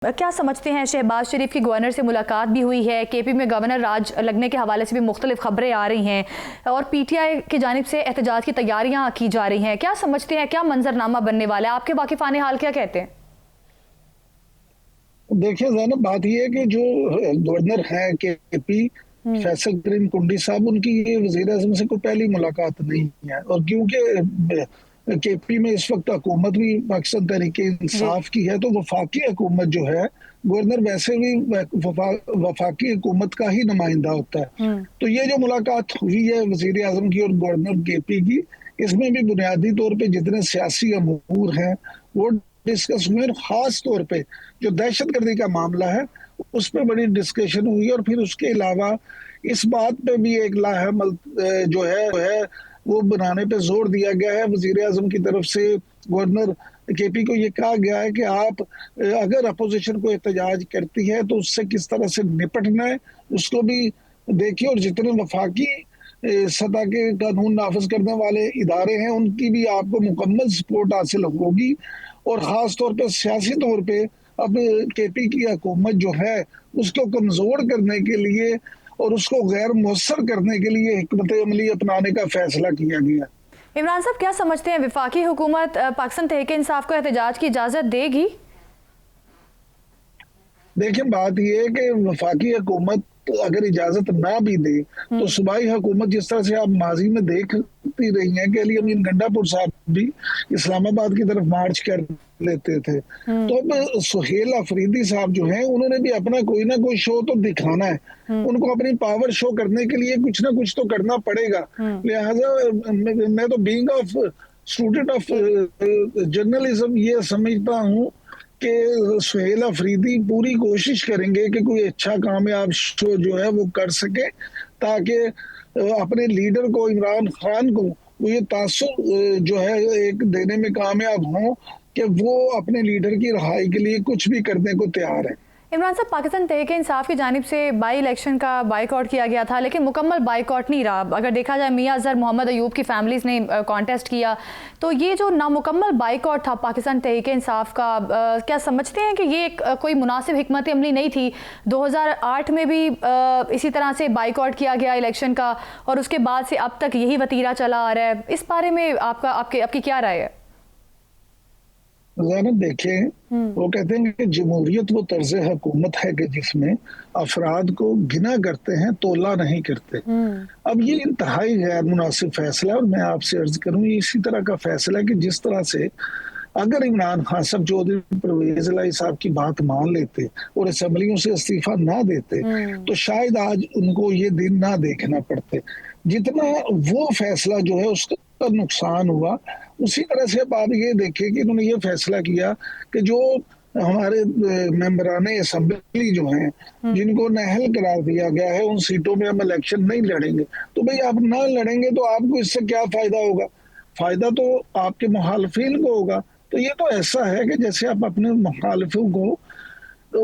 क्या समझते हैं, शहबाज शरीफ की गवर्नर से मुलाकात भी हुई है, केपी में गवर्नर राज लगने के हवाले से भी मुख्तलिफ खबरें आ रही हैं और पीटीआई की जानिब से एहतजाज की तैयारियां की जा रही हैं। क्या समझते हैं, क्या मंजरनामा बनने वाला है? आपके वाकिफाने हाल क्या कहते हैं? देखिए जैनब, बात यह है कि जो गवर्नर हैं केपी फैसल करीम कुंडी साहब, उनकी ये वजीर आजम से कोई पहली मुलाकात नहीं है। और क्योंकि केपी में इस वक्त हुकूमत भी पाकिस्तान तहरीक इंसाफ की है, तो वफाकी हुकूमत जो है, गवर्नर वैसे भी वफाकी हुकूमत का ही नुमाइंदा होता है। तो ये जो मुलाकात हुई है वजीर आजम की और गवर्नर केपी की, इसमें भी बुनियादी तौर पे जितने सियासी अमूर हैं वो डिस्कस हुए। खास तौर पे जो दहशतगर्दी का मामला है उस पर बड़ी डिस्कशन हुई। और फिर उसके अलावा इस बात पे भी एक लाहमल जो है वो बनाने पे जोर दिया गया है वजीर आजम की तरफ से। गवर्नर केपी को ये कहा गया है कि आप अगर अपोजिशन को एहतजाज करती है तो उससे किस तरह से निपटना है उसको भी देखिए। और जितने वफाकी सतह के कानून नाफिज करने वाले इदारे हैं उनकी भी आपको मुकम्मल सपोर्ट हासिल होगी। और ख़ास तौर पर सियासी तौर पे अब केपी की हुकूमत जो है उसको कमज़ोर करने के लिए और उसको गैर मौसर करने के लिए हिकमत अमली अपनाने का फैसला किया गया। इमरान साहब, क्या समझते हैं, वफाकी हुकूमत पाकिस्तान तहरीक इंसाफ को एहतजाज की इजाज़त देगी? देखिए, बात यह है कि वफाकी हुकूमत अगर इजाजत ना भी दे तो सूबाई हुकूमत, जिस तरह से आप माजी में देखती रही हैं कि अली अमीन गंडापुर साहब भी इस्लामाबाद की तरफ मार्च कर लेते थे, तो अब सुहेल अफरीदी साहब जो हैं उन्होंने भी अपना कोई ना कोई शो तो दिखाना है। उनको अपनी पावर शो करने के लिए कुछ ना कुछ तो करना पड़ेगा। लिहाजा मैं तो being of student of journalism ये समझता हूँ कि सुहेल अफरीदी पूरी कोशिश करेंगे कि कोई अच्छा कामयाब शो जो है वो कर सके, ताकि अपने लीडर को, इमरान खान को, वो ये तासुर जो है एक देने में कामयाब हों कि वो अपने लीडर की रहाई के लिए कुछ भी करने को तैयार है। इमरान साहब, पाकिस्तान तहरीक इंसाफ की जानिब से बाई इलेक्शन का बाइकआउट किया गया था, लेकिन मुकम्मल बाइकआउट नहीं रहा। अगर देखा जाए, मियां अजहर, मोहम्मद अयूब की फैमिलीज ने कॉन्टेस्ट किया, तो ये जो नामुकम्मल बाइकआउट था पाकिस्तान तहरीक इंसाफ का, क्या समझते हैं कि ये कोई मुनासिब हिकमत अमली नहीं थी? 2008 में भी इसी तरह से बाइकआउट किया गया इलेक्शन का और उसके बाद से अब तक यही वतीरा चला आ रहा है। इस बारे में आपकी क्या राय है? जैनब, देखें, वो कहते हैं कि जमहूरियत वो तर्ज हुकूमत है कि जिसमें अफराद को गिना करते हैं, तोला नहीं करते। अब ये इंतहाई गैर मुनासिब फैसला है और मैं आपसे अर्ज करूं, ये इसी तरह का फैसला है कि जिस तरह से अगर इमरान खान साहब चौधरी परवेज इलाही साहब की बात मान लेते और असम्बलियों से इस्तीफा ना देते तो शायद आज उनको ये दिन ना देखना पड़ते। जितना वो फैसला जो है उसका नुकसान हुआ, उसी तरह से अब आप ये देखें कि उन्होंने ये फैसला किया कि जो हमारे मेंबराने असम्बली जो हैं जिनको नाअहल करार दिया गया है, उन सीटों में हम इलेक्शन नहीं लड़ेंगे। तो भाई, आप ना लड़ेंगे तो आपको इससे क्या फायदा होगा? फायदा तो आपके मुखालिफिन को होगा। तो ये तो ऐसा है कि जैसे आप अपने मुखालिफों को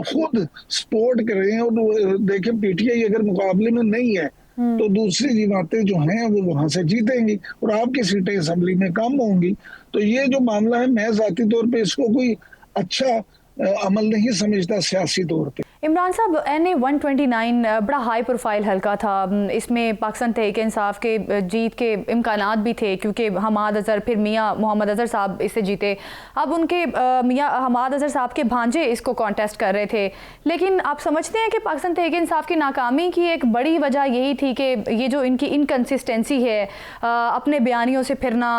खुद सपोर्ट करें। और देखें, पीटीआई अगर मुकाबले में नहीं है तो दूसरी जमातें जो हैं वो वहां से जीतेंगी और आपकी सीटें असेंबली में कम होंगी। तो ये जो मामला है, मैं जाती तौर पे इसको कोई अच्छा अमल नहीं समझता सियासी तौर पे। इमरान साहब, NA 129 बड़ा हाई प्रोफाइल हल्का था। इसमें पाकिस्तान तहरीक इंसाफ के जीत के इम्कानात भी थे क्योंकि हमाद अजहर, फिर मियां मोहम्मद अजहर साहब इससे जीते। अब उनके मियां हमाद अजहर साहब के भांजे इसको कॉन्टेस्ट कर रहे थे। लेकिन आप समझते हैं कि पाकिस्तान तहरीक इंसाफ की नाकामी की एक बड़ी वजह यही थी कि ये जो इनकी इनकन्सिस्टेंसी है, अपने बयानियों से फिरना,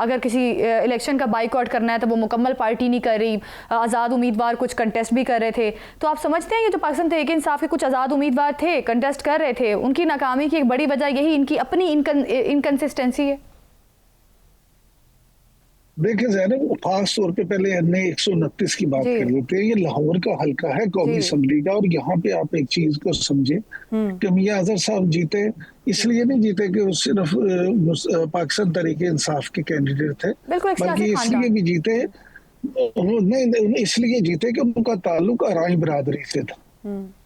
अगर किसी इलेक्शन का बाइकआउट करना है तो वो मुकम्मल पार्टी नहीं कर रही, आज़ाद उम्मीदवार कुछ कंटेस्ट भी कर रहे थे। तो आप समझते हैं कि जो पाकिस्तान तहरीक इंसाफ के कुछ आज़ाद उम्मीदवार थे, कंटेस्ट कर रहे थे, उनकी नाकामी की एक बड़ी वजह यही इनकी अपनी इनकंसिस्टेंसी है? देखिए जैनब, खास तौर पे पहले NA 129 की बात कर लेते हैं। ये लाहौर का हल्का है कौमी असम्बली का, और यहाँ पे आप एक चीज को समझे कि मियां अजहर साहब जीते इसलिए नहीं जीते कि वो सिर्फ पाकिस्तान तहरीक इंसाफ के कैंडिडेट थे, बल्कि इसलिए भी जीते, नहीं, इसलिए जीते कि उनका ताल्लुक अराई बरादरी से था।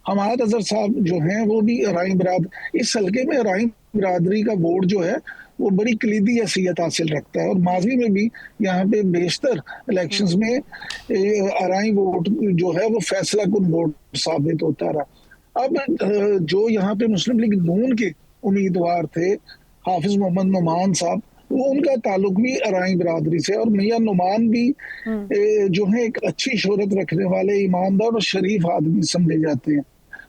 हमाद अजहर साहब जो हैं वो भी अराई बरादरी, इस हल्के में अराई बरादरी का वोट जो है वो बड़ी कलीदी हैसियत हासिल रखता है। और माजी में भी यहाँ पे बेशतर इलेक्शंस में आराई वोट जो है वो फैसला कुन वोट साबित होता रहा। अब जो यहाँ पे मुस्लिम लीग नून के उम्मीदवार थे हाफिज मोहम्मद नुमान साहब, वो उनका ताल्लुक भी अराई बिरादरी से, और मियां नुमान भी जो है एक अच्छी शोहरत रखने वाले ईमानदार और शरीफ आदमी समझे जाते हैं।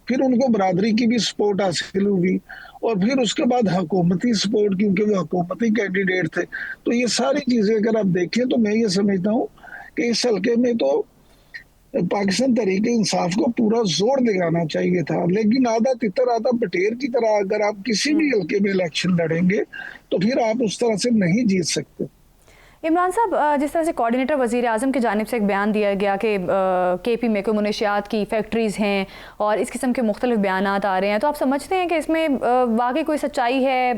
फिर उनको बरादरी की भी सपोर्ट हासिल हुई, और फिर उसके बाद हुकूमती सपोर्ट, क्योंकि वो हुकूमती कैंडिडेट थे। तो ये सारी चीजें अगर आप देखें तो मैं ये समझता हूँ कि इस हल्के में तो पाकिस्तान तहरीक इंसाफ को पूरा जोर दिखाना चाहिए था, लेकिन आधा तितर आधा बटेर की तरह अगर आप किसी भी हल्के में इलेक्शन लड़ेंगे तो फिर आप उस तरह से नहीं जीत सकते। इमरान साहब, जिस तरह से कोऑर्डिनेटर वज़ीर आज़म की जानिब से एक बयान दिया गया कि केपी में कोई मुनशियात की फैक्ट्रीज़ हैं और इस किस्म के मुख्तलिफ बयानात आ रहे हैं, तो आप समझते हैं कि इसमें वाकई कोई सच्चाई है?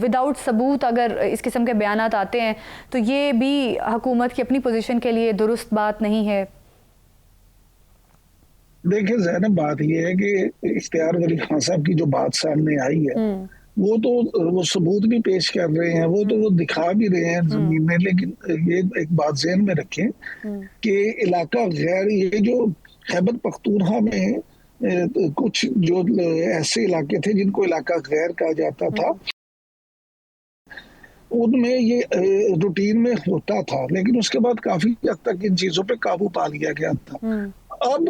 विदाउट सबूत अगर इस किस्म के बयानात आते हैं तो ये भी हुकूमत की अपनी पोजीशन के लिए दुरुस्त बात नहीं है? देखिए ज़ैनब, बात यह है कि इख्तियार वली खान साहब की जो बात सामने आई है वो तो वो सबूत भी पेश कर रहे हैं, वो तो वो दिखा भी रहे हैं जमीन में। लेकिन ये एक बात ज़हन में रखें कि इलाका गैर, ये जो खैबर पख्तूनख्वा में कुछ जो ऐसे इलाके थे जिनको इलाका गैर कहा जाता था, उनमें ये रूटीन में होता था, लेकिन उसके बाद काफी हद तक इन चीजों पे काबू पा लिया गया था। अब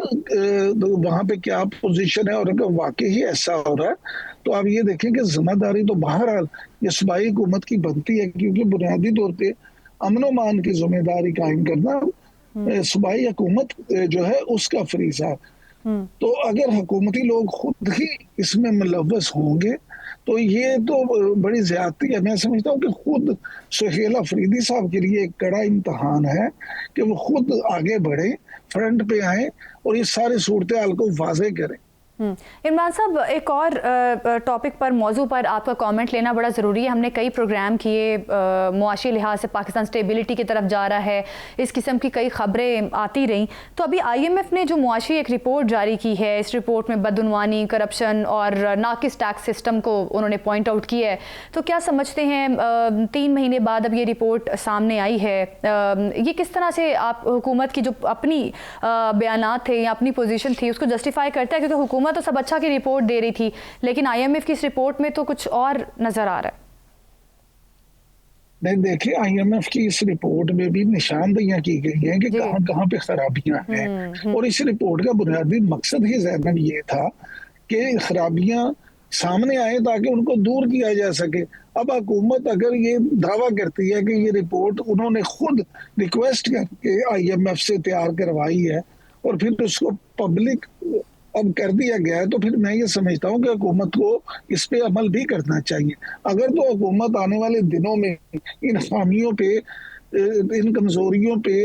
वहां पे क्या पोजीशन है, और अगर वाकई ही ऐसा हो रहा है तो आप ये देखें कि जिम्मेदारी तो बहरहाल ये सूबाई हुकूमत की बनती है, क्योंकि बुनियादी तौर पे अमन मान की जिम्मेदारी कायम करना सूबाई हुकूमत जो है उसका फरीजा है। तो अगर हुकूमती लोग खुद ही इसमें मुलव्वस होंगे तो ये तो बड़ी ज्यादती है। मैं समझता हूँ कि खुद सुहेल अफरीदी साहब के लिए एक कड़ा इम्तहान है कि वो खुद आगे बढ़े, फ्रंट पे आए और ये सारे सूरत हाल को वाजे करें। इमरान साहब, एक और टॉपिक पर, मौजू पर आपका कमेंट लेना बड़ा ज़रूरी है। हमने कई प्रोग्राम किए, मुआशी लिहाज से पाकिस्तान स्टेबिलिटी की तरफ जा रहा है, इस किस्म की कई खबरें आती रहीं। तो अभी IMF ने जो मुआशी एक रिपोर्ट जारी की है, इस रिपोर्ट में बदउनवानी, करप्शन और नाकिस टैक्स सिस्टम को उन्होंने पॉइंट आउट किया है। तो क्या समझते हैं 3 महीने बाद अब ये रिपोर्ट सामने आई है, ये किस तरह से आप हुकूमत की जो अपनी बयानात थे या अपनी पोजीशन थी उसको जस्टिफाई करता है? क्योंकि हुकूमत तो सब अच्छा की रिपोर्ट दे रही थी, लेकिन IMF की इस रिपोर्ट में तो कुछ और नजर आ रहा है। नहीं, देखिए IMF की इस रिपोर्ट में भी निशानदेहियां की गई हैं कि कहां कहां पे खराबियां हैं, और इस रिपोर्ट का बुनियादी मकसद ही ज़ैनब ये था कि खराबियां सामने आए ताकि उनको दूर किया जा सके। अब हुकूमत अगर ये दावा करती है कि ये रिपोर्ट उन्होंने खुद रिक्वेस्ट करके IMF से तैयार करवाई है और फिर उसको पब्लिक अब कर दिया गया है, तो फिर मैं ये समझता हूँ कि हुकूमत को इस पे अमल भी करना चाहिए। अगर तो हुकूमत आने वाले दिनों में इन खामियों पे, इन कमजोरियों पे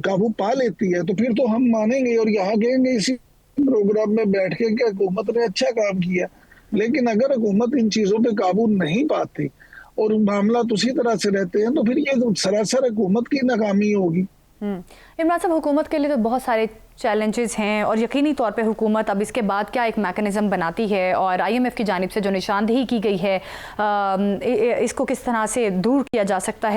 काबू पा लेती है तो फिर तो हम मानेंगे और यहाँ कहेंगे इसी प्रोग्राम में बैठ के कि हुकूमत ने अच्छा काम किया। लेकिन अगर हुकूमत इन चीजों पे काबू नहीं पाती और मामला उसी तरह से रहते हैं तो फिर ये सरासर हुकूमत की नाकामी होगी। इमरान साहब, हुकूमत के लिए तो बहुत सारे चैलेंजेस हैं और यकीनी तौर पे हुकूमत अब इसके बाद क्या एक मैकेनिज़्म बनाती है, और IMF की जानिब से जो निशानदेही की गई है इसको किस तरह से दूर किया जा सकता है।